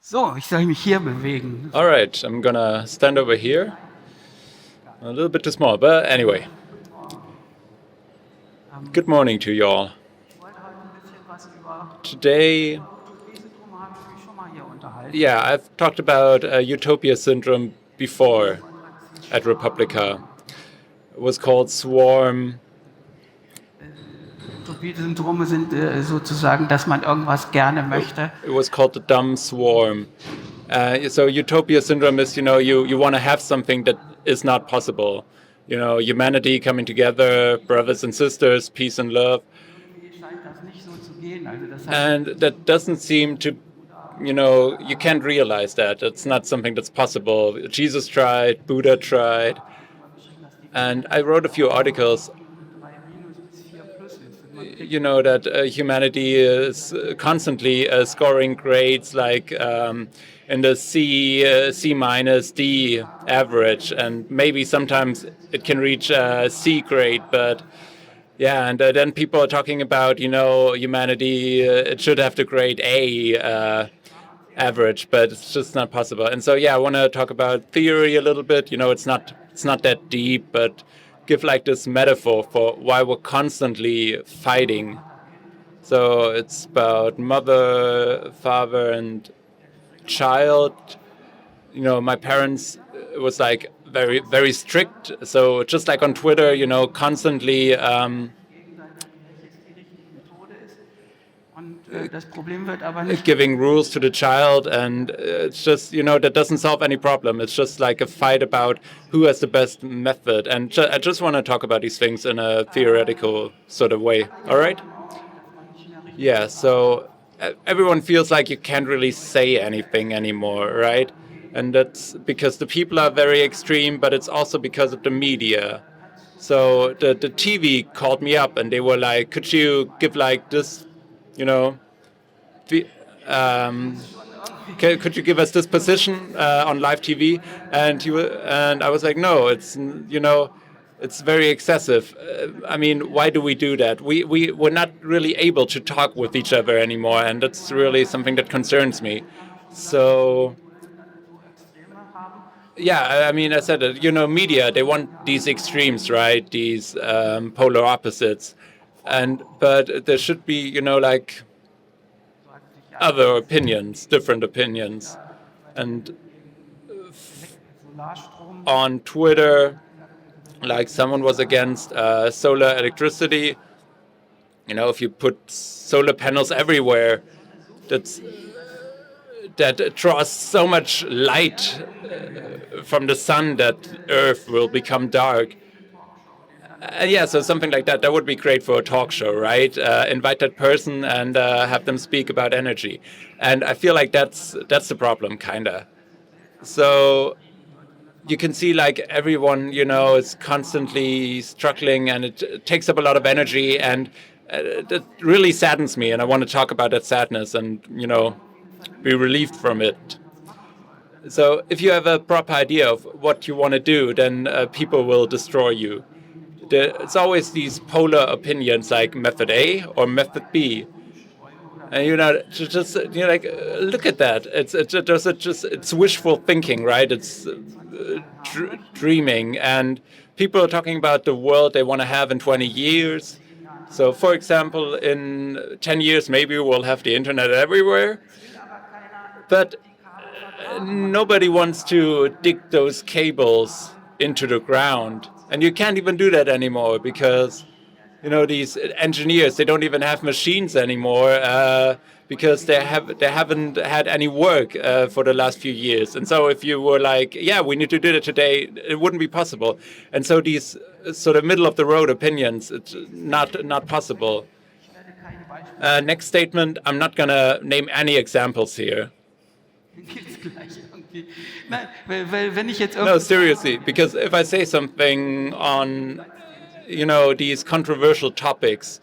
So, ich soll mich hier bewegen. All right, I'm gonna stand over here. A little bit too small, but anyway. Good morning to you all. Ich wollte heute ein bisschen was über Today, Utopie-Syndrom habe ich mich schon mal hier unterhalten. yeah, I've talked about Utopie-Syndrom before at Republica. It was called Swarm. Utopie-Syndrome sind sozusagen, dass man irgendwas gerne möchte. It was called the dumb swarm. So Utopia syndrome is, you want to have something that is not possible. Humanity coming together, brothers and sisters, peace and love. Irgendwie scheint das nicht so zu gehen. Also das heißt, And that doesn't seem to, you can't realize that. It's not something that's possible. Jesus tried, Buddha tried. And I wrote a few articles, 3 minus bis 4 plus ist. Und man kriegt that humanity is constantly scoring grades like in the C minus, D average, and maybe sometimes it can reach C grade, but yeah, and then people are talking about, humanity, it should have the grade A average, but it's just not possible. And so, yeah, I want to talk about theory a little bit. It's not that deep, but give like this metaphor for why we're constantly fighting. So it's about mother, father, and child. My parents was like very, very strict. So just like on Twitter, constantly gegenseitig, welches die richtige Methode ist. Und das Problem wird aber nicht. giving rules to the child, and it's just, that doesn't solve any problem. It's just like a fight about who has the best method. And I just want to talk about these things in a theoretical sort of way. All right? Yeah, so everyone feels like you can't really say anything anymore, right? And that's because the people are very extreme, but it's also because of the media. So the TV called me up and they were like, could you give like this, could you give us this position on live TV? And I was like, no, it's very excessive. Why do we do that? We're not really able to talk with each other anymore, and that's really something that concerns me. So, yeah, I said it, media, they want these extremes, right? These polar opposites. But there should be, like other opinions, different opinions. And on Twitter, like someone was against solar electricity. If you put solar panels everywhere, that draws so much light from the sun that Earth will become dark. Yeah, so something like that would be great for a talk show, right? Invite that person and have them speak about energy. And I feel like that's the problem, kinda. So you can see like everyone, is constantly struggling, and it takes up a lot of energy, and that really saddens me. And I want to talk about that sadness and, be relieved from it. So if you have a proper idea of what you want to do, then people will destroy you. It's always these polar opinions, like method A or method B. And just like look at that. It's wishful thinking, right? It's dreaming, and people are talking about the world they want to have in 20 years. So, for example, in 10 years, maybe we'll have the internet everywhere. But nobody wants to dig those cables into the ground. And you can't even do that anymore because, these engineers, they don't even have machines anymore because they haven't had any work for the last few years. And so if you were like, yeah, we need to do that today, it wouldn't be possible. And so these sort of middle of the road opinions, it's not possible. Next statement, I'm not going to name any examples here. No, seriously, because if I say something on, these controversial topics,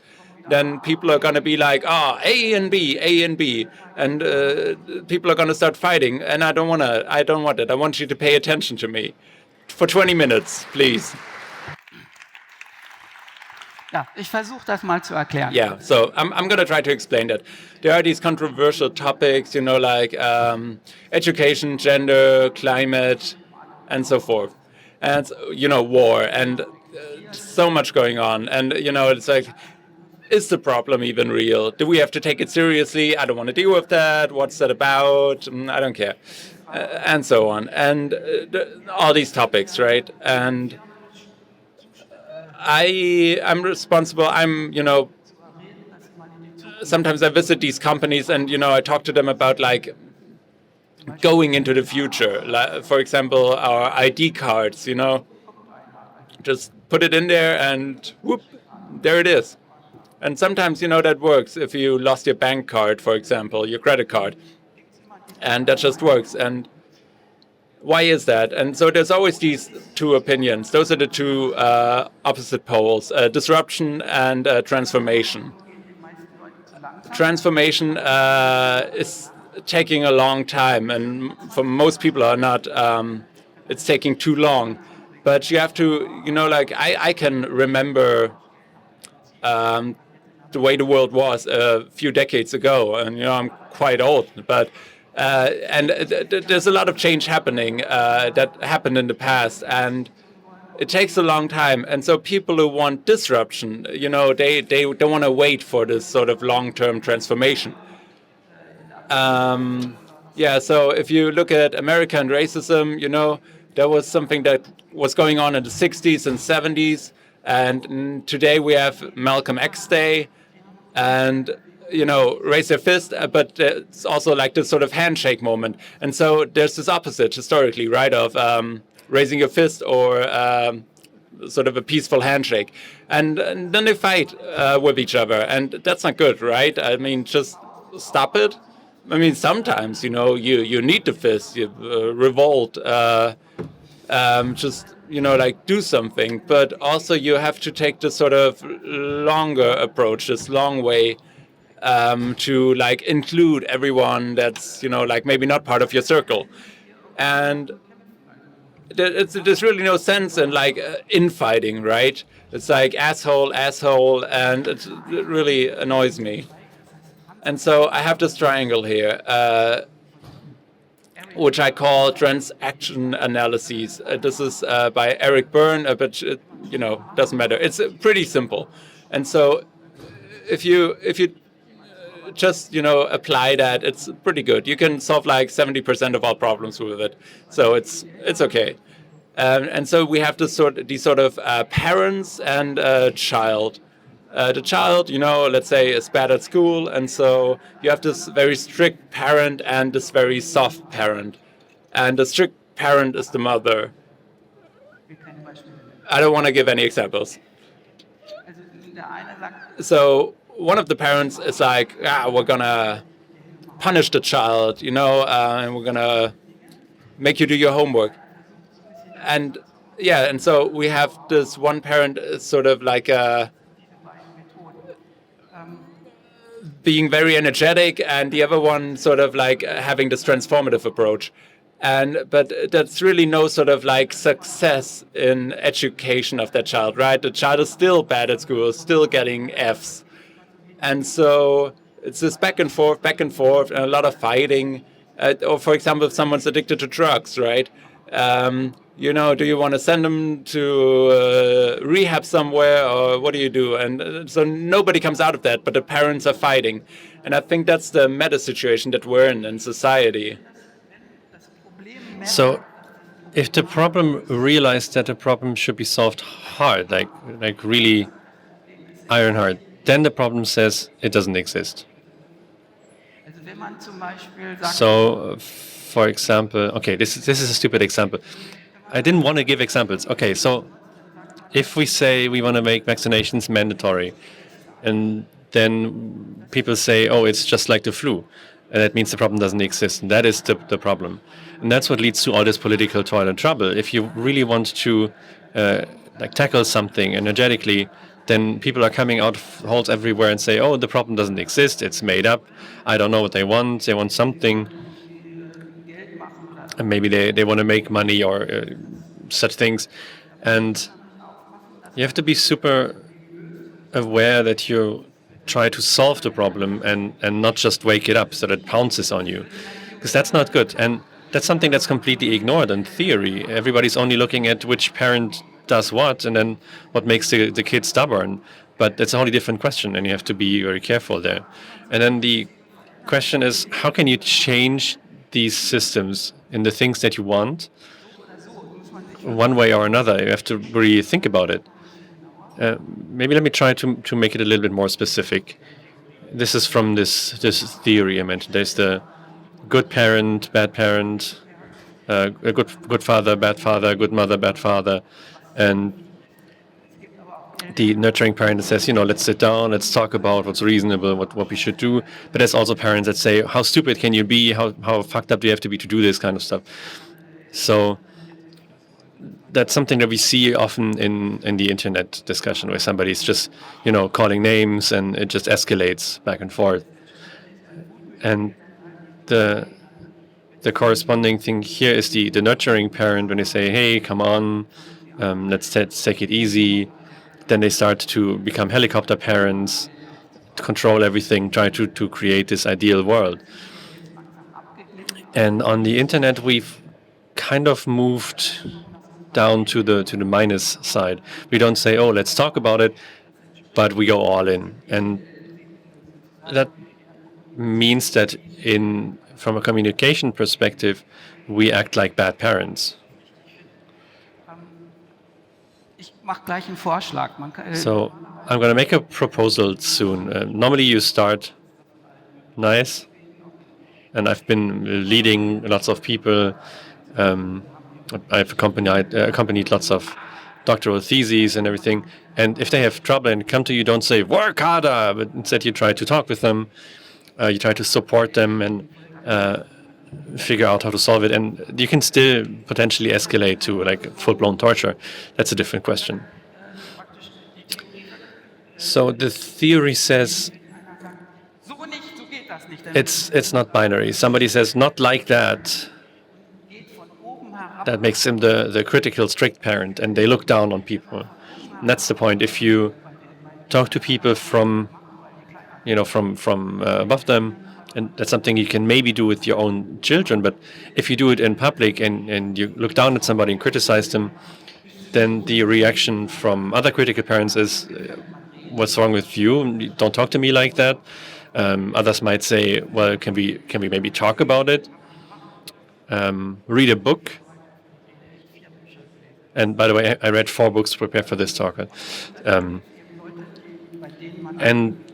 then people are going to be like, A and B, and people are going to start fighting, and I don't want it. I want you to pay attention to me for 20 minutes, please. Ja, ich versuche das mal zu erklären. Yeah, so I'm going to try to explain that. There are these controversial topics, like education, gender, climate, and so forth. And, war, and so much going on. And, it's like, is the problem even real? Do we have to take it seriously? I don't want to deal with that. What's that about? I don't care. And so on. And all these topics, right? And I'm responsible. Sometimes I visit these companies and, I talk to them about like going into the future. Like, for example, our ID cards, just put it in there and whoop, there it is. And sometimes, that works if you lost your bank card, for example, your credit card. And that just works. And why is that? And so there's always these two opinions. Those are the two opposite poles, disruption and transformation. Transformation is taking a long time, and for most people are not, it's taking too long. But you have to, I can remember the way the world was a few decades ago, and I'm quite old, but and there's a lot of change happening that happened in the past, and it takes a long time. And so people who want disruption, they don't want to wait for this sort of long-term transformation. So if you look at American racism, there was something that was going on in the 60s and 70s, and today we have Malcolm X Day, and raise their fist, but it's also like this sort of handshake moment. And so there's this opposite historically, right, of raising your fist or sort of a peaceful handshake. And then they fight with each other, and that's not good, right? I mean, just stop it. I mean, sometimes, you need the fist, you revolt, just, like do something. But also you have to take this sort of longer approach, this long way, to like include everyone that's like maybe not part of your circle. And there's really no sense in like infighting, right? It's like asshole, and it really annoys me. And so I have this triangle here, which I call transaction analyses. This is by Eric Byrne, but it, doesn't matter. It's pretty simple. And so if you just apply that, it's pretty good. You can solve like 70% of all problems with it, so it's okay. And so we have these sort of parents and child. The child, let's say, is bad at school, and so you have this very strict parent and this very soft parent. And the strict parent is the mother. I don't want to give any examples. So one of the parents is like, we're gonna punish the child, and we're gonna make you do your homework. And and so we have this one parent sort of like being very energetic, and the other one sort of like having this transformative approach. But that's really no sort of like success in education of that child, right? The child is still bad at school, still getting Fs. And so it's this back and forth, and a lot of fighting. Or for example, if someone's addicted to drugs, right? Do you want to send them to rehab somewhere, or what do you do? And so nobody comes out of that, but the parents are fighting. And I think that's the meta situation that we're in society. So if the problem realized that the problem should be solved hard, like really iron hard, then the problem says it doesn't exist. So, for example, okay, this is a stupid example. I didn't want to give examples. Okay, so if we say we want to make vaccinations mandatory, and then people say, oh, it's just like the flu, and that means the problem doesn't exist, and that is the problem. And that's what leads to all this political toil and trouble. If you really want to tackle something energetically, then people are coming out of holes everywhere and say, oh, the problem doesn't exist, it's made up, I don't know what they want something. And maybe they want to make money or such things. And you have to be super aware that you try to solve the problem and not just wake it up so that it pounces on you, because that's not good. And that's something that's completely ignored in theory. Everybody's only looking at which parent does what and then what makes the kid stubborn. But that's a wholly different question, and you have to be very careful there. And then the question is, how can you change these systems in the things that you want one way or another? You have to really think about it. Maybe let me try to make it a little bit more specific. This is from this theory I mentioned. There's the good parent, bad parent, a good father, good mother, bad father, and the nurturing parent that says, let's sit down, let's talk about what's reasonable, what we should do. But there's also parents that say, how stupid can you be? How fucked up do you have to be to do this kind of stuff? So that's something that we see often in the internet discussion, where somebody's just, calling names and it just escalates back and forth. And the corresponding thing here is the nurturing parent, when they say, hey, come on, let's take it easy. Then they start to become helicopter parents, to control everything, try to create this ideal world. And on the internet, we've kind of moved down to the minus side. We don't say, oh, let's talk about it, but we go all in. And that means that from a communication perspective, we act like bad parents. So I'm going to make a proposal soon. Normally you start nice, and I've been leading lots of people. I've accompanied lots of doctoral theses and everything. And if they have trouble and come to you, don't say, work harder, but instead you try to talk with them, you try to support them and figure out how to solve it. And you can still potentially escalate to like full-blown torture. That's a different question. So the theory says it's not binary. Somebody says, not like that. That makes him the critical, strict parent, and they look down on people. And that's the point. If you talk to people from above them, and that's something you can maybe do with your own children, but if you do it in public and you look down at somebody and criticize them, then the reaction from other critical parents is, what's wrong with you? Don't talk to me like that. Others might say, well, can we maybe talk about it? Read a book. And by the way, I read 4 books prepared for this talk. And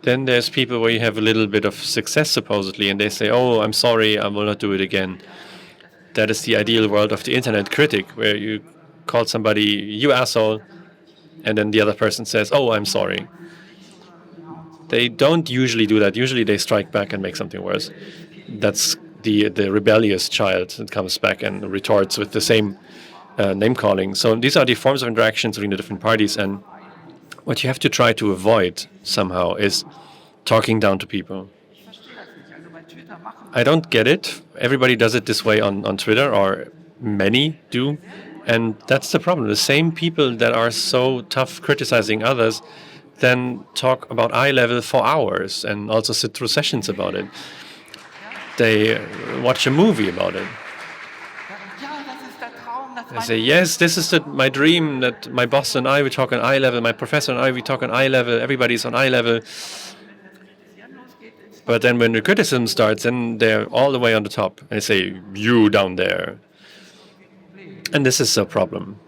then there's people where you have a little bit of success, supposedly, and they say, oh, I'm sorry, I will not do it again. That is the ideal world of the internet critic, where you call somebody, you asshole, and then the other person says, oh, I'm sorry. They don't usually do that. Usually they strike back and make something worse. That's the rebellious child that comes back and retorts with the same name-calling. So these are the forms of interactions between the different parties, and what you have to try to avoid somehow is talking down to people. I don't get it. Everybody does it this way on Twitter, or many do, and that's the problem. The same people that are so tough criticizing others then talk about eye level for hours and also sit through sessions about it. They watch a movie about it. They say, yes, this is my dream, that my boss and I, we talk on eye level, my professor and I, we talk on eye level, everybody's on eye level. But then when the criticism starts, then they're all the way on the top. And they say, you down there. And this is a problem.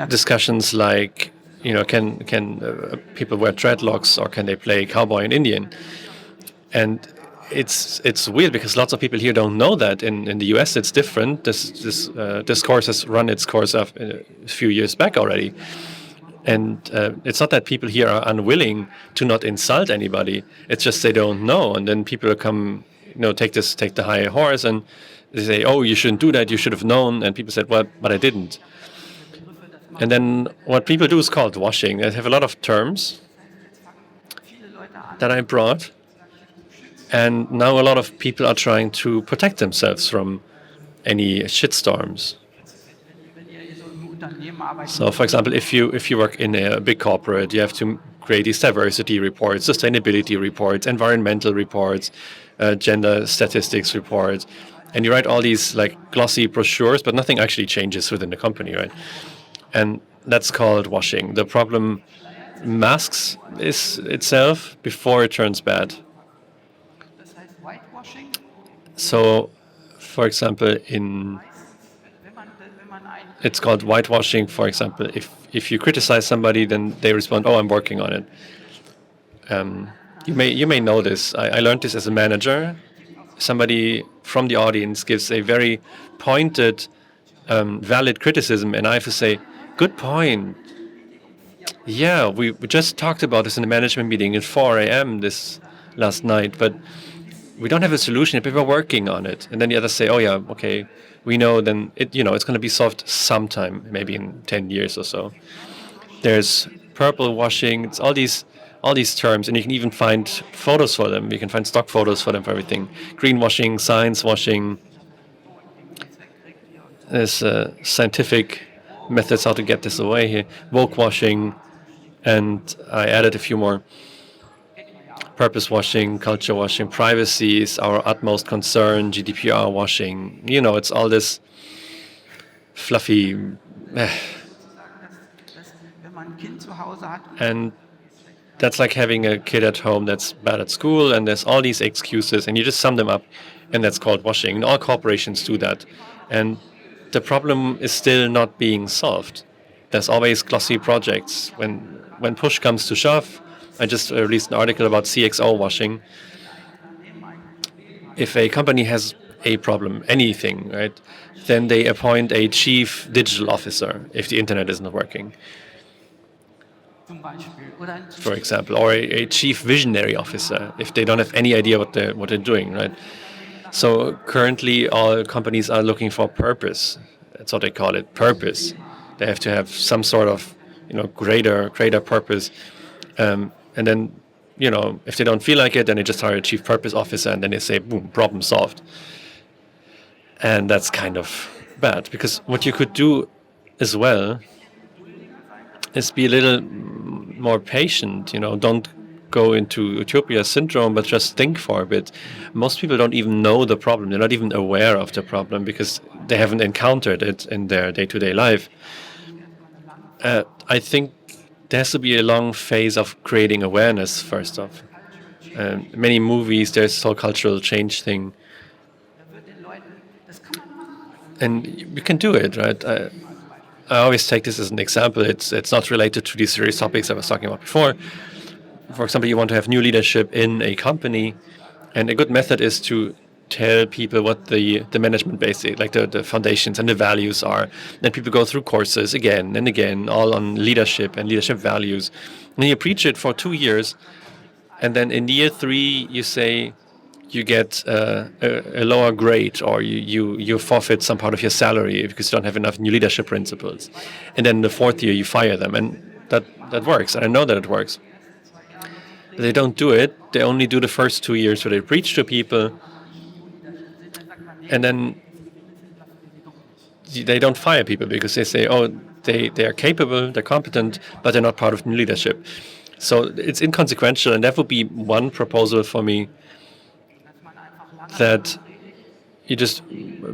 Discussions like, can people wear dreadlocks, or can they play cowboy and Indian? And it's weird because lots of people here don't know that. In the US, it's different. This course has run its course a few years back already. And it's not that people here are unwilling to not insult anybody. It's just they don't know. And then people come, take the high horse, and they say, oh, you shouldn't do that. You should have known. And people said, well, but I didn't. And then what people do is called washing. They have a lot of terms that I brought. And now a lot of people are trying to protect themselves from any shitstorms. Unternehmen arbeiten. So, for example, if you work in a big corporate, you have to create these diversity reports, sustainability reports, environmental reports, gender statistics reports, and you write all these like glossy brochures, but nothing actually changes within the company, right? And that's called washing. The problem masks is itself before it turns bad. Das heißt Whitewashing, So, for example, wenn man ein it's called whitewashing. For example, if you criticize somebody, then they respond, "Oh, I'm working on it." You may know this. I learned this as a manager. Somebody from the audience gives a very pointed, valid criticism, and I have to say, "Good point. Yeah, we just talked about this in a management meeting at 4 a.m. this last night, but we don't have a solution, but we're working on it." And then the others say, "Oh yeah, okay, we know. Then it's going to be solved sometime, maybe in 10 years or so." There's purple washing. It's all these terms, and you can even find photos for them. You can find stock photos for them for everything. Greenwashing, science washing. There's scientific methods how to get this away here. Woke washing, and I added a few more. Purpose washing, culture washing, privacy is our utmost concern, GDPR washing. It's all this fluffy. wenn man ein Kind zu Hause hat, And that's like having a kid at home that's bad at school, and there's all these excuses, and you just sum them up, and that's called washing. And all corporations do that. And the problem is still not being solved. There's always glossy projects. When push comes to shove, I just released an article about CXO washing. If a company has a problem, anything, right, then they appoint a chief digital officer if the internet isn't working, zum Beispiel, oder ein for example, or a chief visionary officer if they don't have any idea what they're doing, right? So currently, all companies are looking for purpose. That's what they call it, purpose. They have to have some sort of, greater purpose. And then, if they don't feel like it, then they just hire a chief purpose officer, and then they say, boom, problem solved. And that's kind of bad, because what you could do as well is be a little more patient. Don't go into Utopie-Syndrom, but just think for a bit. Most people don't even know the problem. They're not even aware of the problem because they haven't encountered it in their day-to-day life. I think there has to be a long phase of creating awareness first off. Many movies, there's this whole cultural change thing. And you can do it, right? I always take this as an example. It's not related to these serious topics I was talking about before. For example, you want to have new leadership in a company, and a good method is to tell people what the management basic, like the foundations and the values are. Then people go through courses again and again, all on leadership and leadership values. And then you preach it for 2 years, and then in year 3 you say you get a lower grade, or you forfeit some part of your salary because you don't have enough new leadership principles. And then in the 4th year you fire them, and that works, and I know that it works. But they don't do it. They only do the first 2 years where they preach to people, and then they don't fire people because they say, oh, they are capable, they're competent, but they're not part of new leadership. So it's inconsequential, and that would be one proposal for me, that you just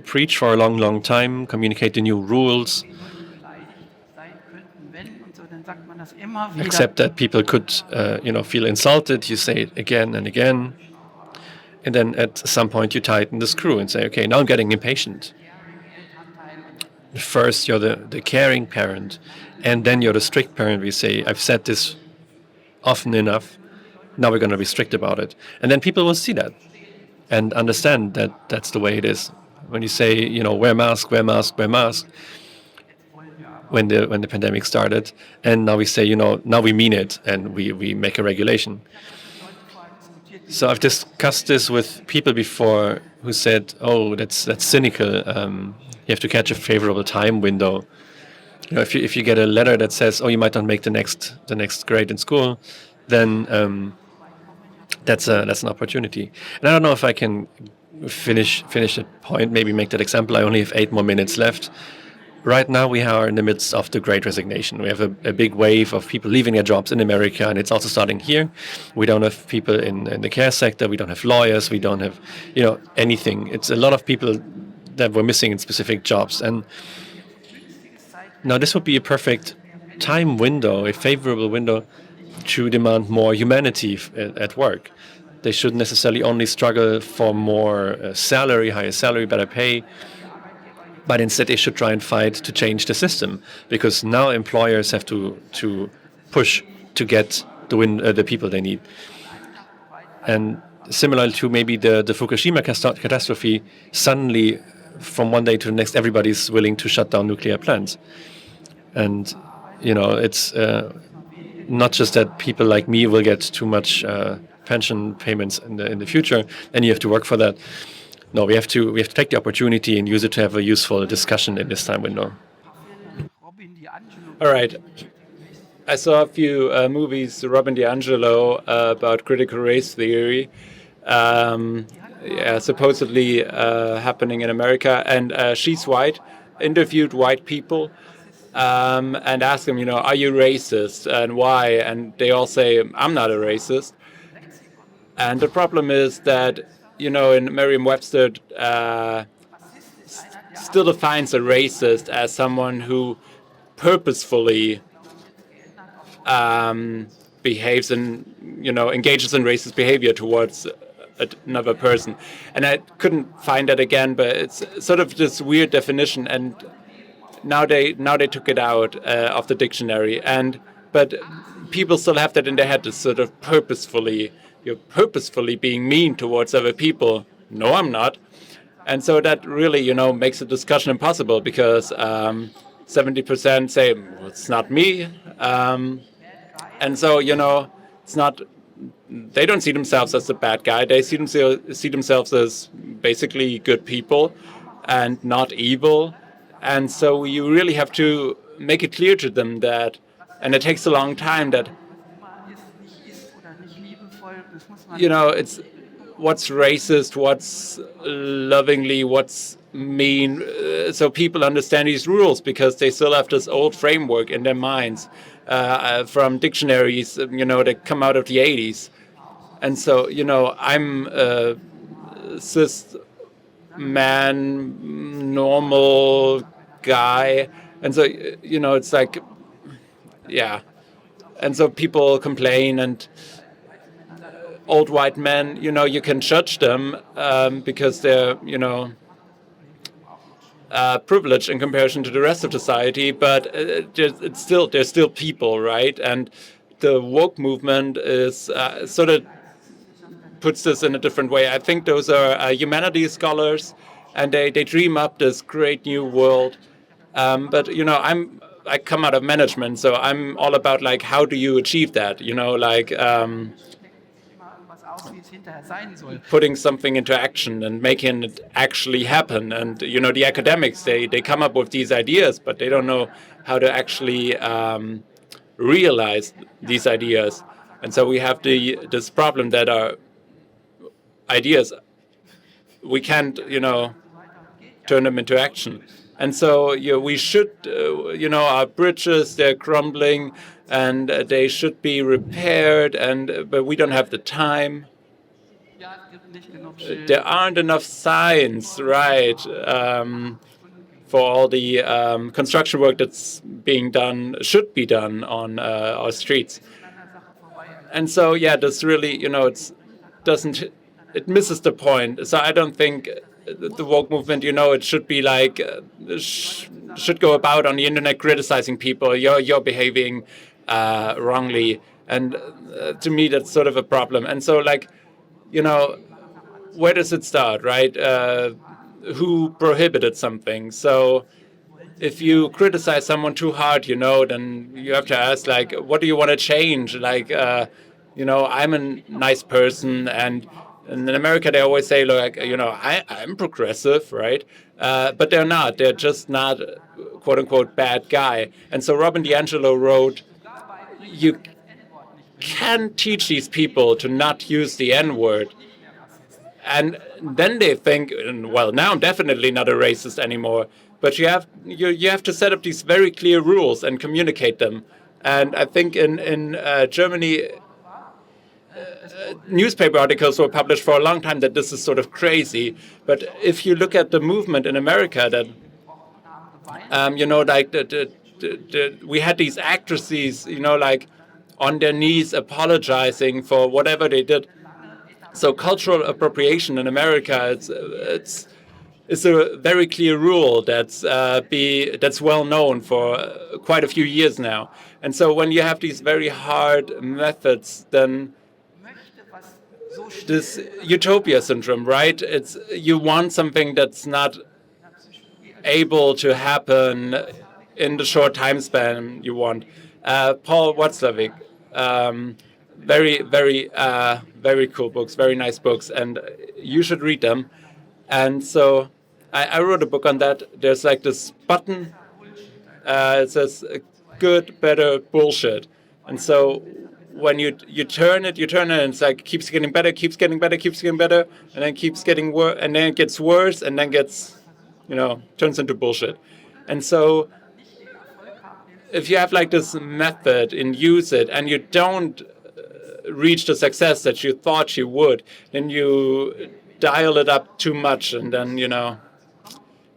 preach for a long, long time, communicate the new rules, accept that people could, feel insulted. You say it again and again, and then at some point you tighten the screw and say, okay, now I'm getting impatient. First, you're the caring parent, and then you're the strict parent. We say, I've said this often enough. Now we're going to be strict about it, and then people will see that and understand that that's the way it is. When you say, wear mask, wear mask, wear mask, when the pandemic started, and now we say, now we mean it, and we make a regulation. So I've discussed this with people before who said, oh, that's cynical. You have to catch a favorable time window. If you get a letter that says, oh, you might not make the next grade in school, then that's an opportunity. And I don't know if I can finish the point, maybe make that example. I only have 8 more minutes left. right now we are in the midst of the Great Resignation. We have a big wave of people leaving their jobs in America, and it's also starting here. We don't have people in the care sector. We don't have lawyers. We don't have, anything. It's a lot of people that we're missing in specific jobs. And now this would be a perfect time window, a favorable window to demand more humanity at work. They shouldn't necessarily only struggle for more salary, higher salary, better pay, but instead they should try and fight to change the system, because now employers have to push to get the people they need. And similar to maybe the Fukushima catastrophe, suddenly from one day to the next, everybody's willing to shut down nuclear plants. And it's not just that people like me will get too much pension payments in the future, and you have to work for that. No, we have to take the opportunity and use it to have a useful discussion in this time window. All right. I saw a few movies, Robin DiAngelo, about critical race theory, supposedly happening in America. And she's white, interviewed white people, and asked them, are you racist and why? And they all say, I'm not a racist. And the problem is that, in Merriam-Webster still defines a racist as someone who purposefully behaves and, engages in racist behavior towards another person. And I couldn't find that again, but it's sort of this weird definition. And now they took it out of the dictionary. But people still have that in their head, this sort of you're purposefully being mean towards other people. No, I'm not. And so that really, makes the discussion impossible, because 70% say, well, it's not me. And so, it's not, they don't see themselves as the bad guy. They see themselves as basically good people and not evil. And so you really have to make it clear to them that, and it takes a long time, that it's what's racist, what's lovingly, what's mean. So people understand these rules, because they still have this old framework in their minds from dictionaries, that come out of the 80s. And so, I'm a cis man, normal guy. And so, it's like, yeah. And so people complain, and old white men, you can judge them because they're, privileged in comparison to the rest of society, but they're still people, right? And the woke movement is sort of puts this in a different way. I think those are humanities scholars, and they dream up this great new world. But I come out of management, so I'm all about like, how do you achieve that? Putting something into action and making it actually happen. And the academics, they come up with these ideas, but they don't know how to actually realize these ideas. And so we have this problem that our ideas, we can't turn them into action. And so we should, our bridges, they're crumbling, and they should be repaired, but we don't have the time. There aren't enough signs, right, for all the construction work that's being done, should be done on our streets. And so, this really, it misses the point. So I don't think the woke movement, it should be like, should go about on the internet criticizing people. You're behaving wrongly. And to me, that's sort of a problem. And so, where does it start, right? Who prohibited something? So if you criticize someone too hard, then you have to ask, what do you want to change? I'm a nice person, and in America they always say, I'm progressive, right? But they're not. They're just not, quote unquote, bad guy. And so Robin DiAngelo wrote, you can teach these people to not use the N-word. And then they think, well, now I'm definitely not a racist anymore. but you have to set up these very clear rules and communicate them. And I think in Germany, newspaper articles were published for a long time that this is sort of crazy. But if you look at the movement in America, that we had these actresses, like on their knees apologizing for whatever they did. So cultural appropriation in America, it's a very clear rule that's well known for quite a few years now. And so when you have these very hard methods, then this utopia syndrome, right? You want something that's not able to happen in the short time span you want. Paul Watzlawick, very cool books, very nice books, and you should read them. And so I wrote a book on that. There's like this button. It says good, better, bullshit. And so when you turn it, and it's like keeps getting better, keeps getting better, keeps getting better, and then keeps getting worse, and then it gets worse, and then gets, turns into bullshit. And so if you have like this method and use it, and you don't reach the success that you thought you would, then you dial it up too much, and then, it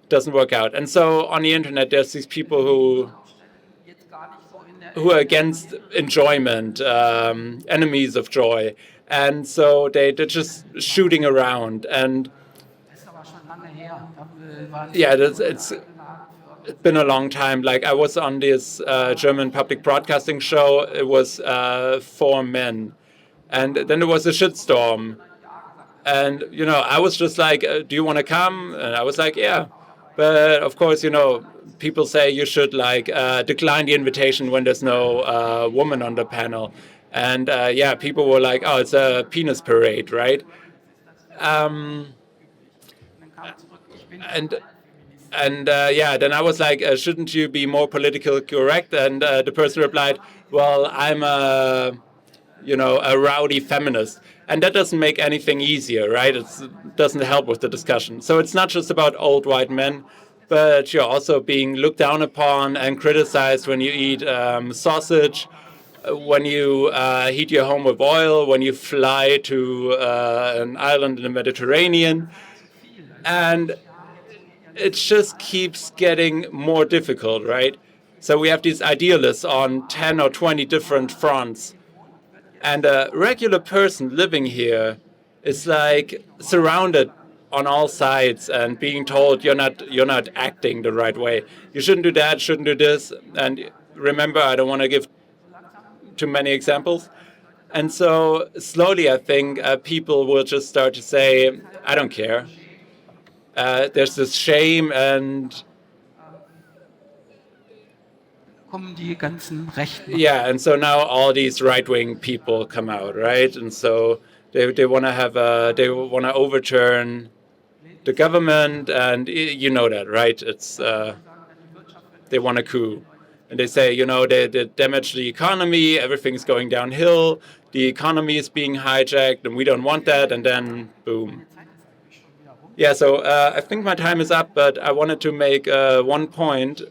doesn't work out. And so on the internet, there's these people who are against enjoyment, enemies of joy. And so they're just shooting around. And yeah, it's been a long time. Like I was on this German public broadcasting show. It was for men. And then there was a shitstorm. And, I was just like, do you want to come? And I was like, yeah. But of course, people say you should decline the invitation when there's no woman on the panel. And people were like, oh, it's a penis parade, right? Then I was like, shouldn't you be more politically correct? And the person replied, well, I'm a rowdy feminist. And that doesn't make anything easier, right? It doesn't help with the discussion. So it's not just about old white men, but you're also being looked down upon and criticized when you eat sausage, when you heat your home with oil, when you fly to an island in the Mediterranean. And it just keeps getting more difficult, right? So we have these idealists on 10 or 20 different fronts. And a regular person living here is like surrounded on all sides and being told you're not acting the right way. You shouldn't do that, shouldn't do this. And remember, I don't want to give too many examples. And so slowly, I think people will just start to say, I don't care. There's this shame and and so now all these right-wing people come out, right? And so they want to overturn the government, and you know that, right? It's they want a coup, and they say, they damage the economy, everything's going downhill, the economy is being hijacked, and we don't want that, and then boom. Yeah, so I think my time is up, but I wanted to make one point.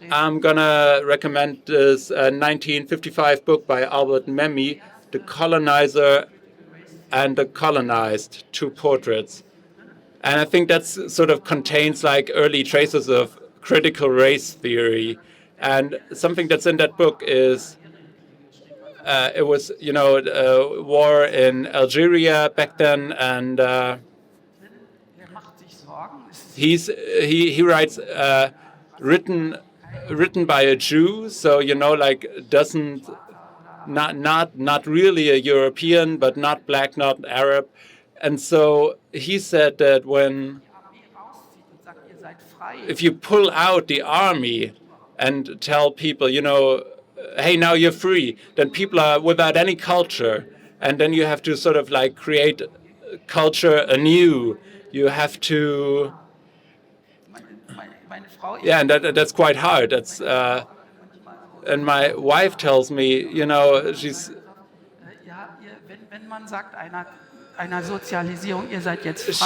I'm going to recommend this 1955 book by Albert Memmi, The Colonizer and the Colonized, Two Portraits. And I think that sort of contains like early traces of critical race theory. And something that's in that book is it was, war in Algeria back then, and he writes written by a Jew, so doesn't not really a European, but not black, not Arab. And so he said that if you pull out the army and tell people, hey, now you're free, then people are without any culture, and then you have to sort of create culture anew. You have to. Yeah, and that's quite hard. That's and my wife tells me, she's.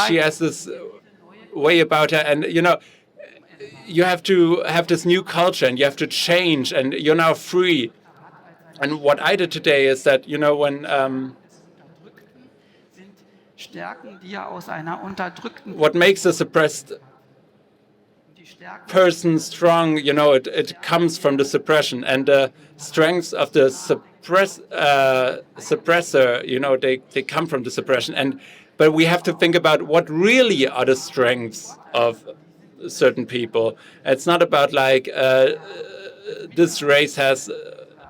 She has this way about it. And, you know, you have to have this new culture and you have to change and you're now free. And what I did today is that, you know, when Stärken, die ja aus einer unterdrückten what makes a suppressed person strong, you know, it comes from the suppression, and the strengths of the suppressor, you know, they come from the suppression. But we have to think about what really are the strengths of certain people. It's not about like this race has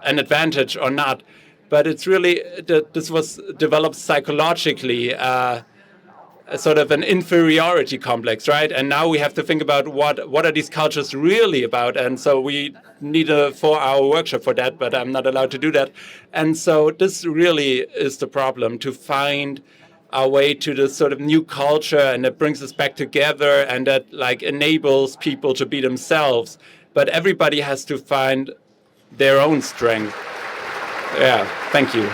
an advantage or not, but it's really that this was developed psychologically, sort of an inferiority complex, right? And now we have to think about what are these cultures really about, and so we need a 4-hour workshop for that, but I'm not allowed to do that. And so this really is the problem, to find our way to this sort of new culture, and that brings us back together, and that like enables people to be themselves. But everybody has to find their own strength. Yeah, thank you.